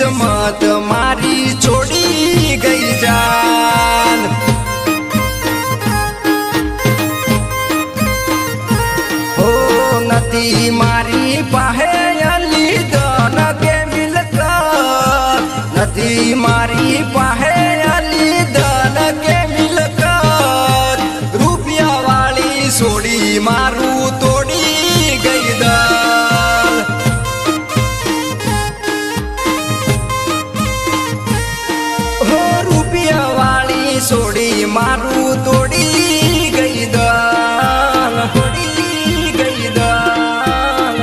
किस्मत मारी छोड़ी गई जान। ओ नदी मारी पाहे अली धन के मिलकत, नदी मारी पाहे अली धन के मिलकत, रुपया वाली सोड़ी मारू तोड़ी गई दाल। हो रुपया वाली सोड़ी मारू तोड़ी गई दाल, तोड़ी गई दाल।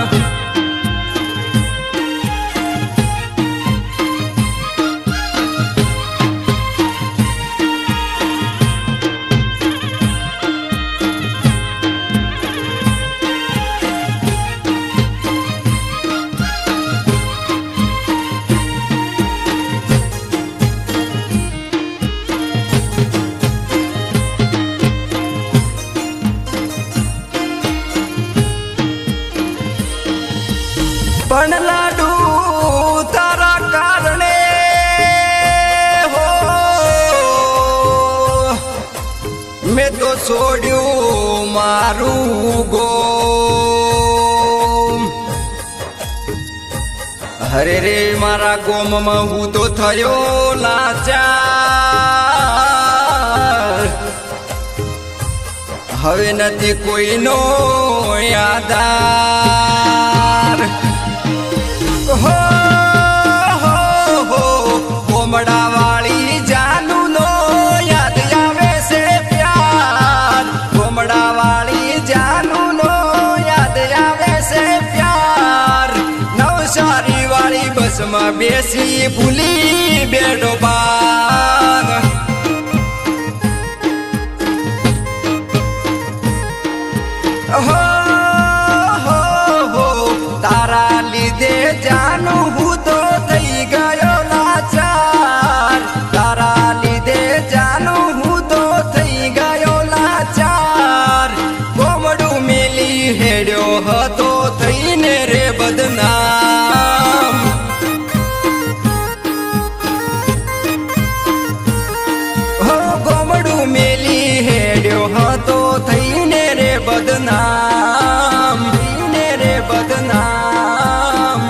पण लाडू तारा कारणे हो मैं तो छोड्यू मारू गोम। हरे रे मारा गोम में हूँ तो थयो लाचार, हवे नथी कोईनो यादार। हो कोमड़ा वाली जानू नो याद आवे से प्यार, कोमड़ा वाली जानू नो याद आवे से प्यार। नवसारी वाली बस में बेसी भूली बेडो बाग। हो तारा लीधे जानू हूँ तो थई गयो लाचार, तारा लीधे जानू हूँ तो थई गयो लाचार। कोमड़ू मेली हेड्यो हतो थईने रे बदनाम। हो कोमड़ू मेली हेड्यो हतो थईने रे बदनाम, थईने रे बदनाम।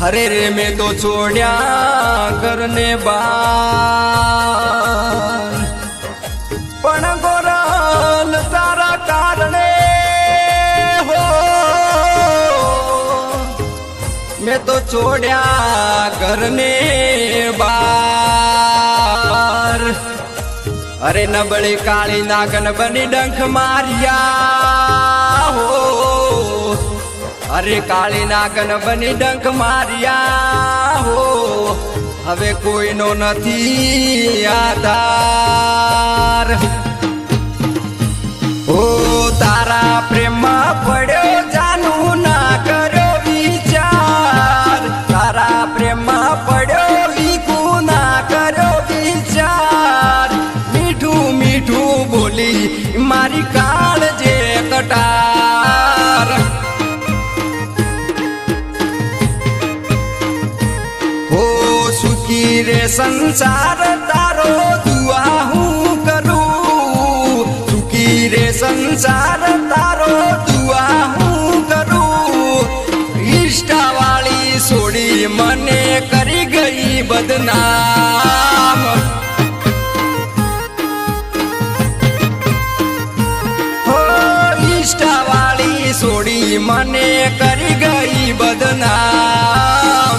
हरे रे मैं तो छोड़या करने बार, पण गोरल तारा कारणे हो मैं तो छोड़या करने बार। अरे नबड़ी काली नागन बनी डंख मारिया हो, अरे काली नागन बनी डंक मारिया हो, हवे कोई नो नथी आधार। ओ तारा प्रेम पड़ो जानू ना करो विचार, तारा प्रेम पड़ो वीकू ना करो विचार। मीठू मीठू बोली मारी काल जे कटार। सुखी रे संसार तारो दुआ हूँ करूँ, सुखी रे संसार तारो दुआ हूँ करूँ। इष्टा वाली सोड़ी मने करी गई बदनाम। हो इष्टा वाली सोड़ी मने करी गई बदनाम।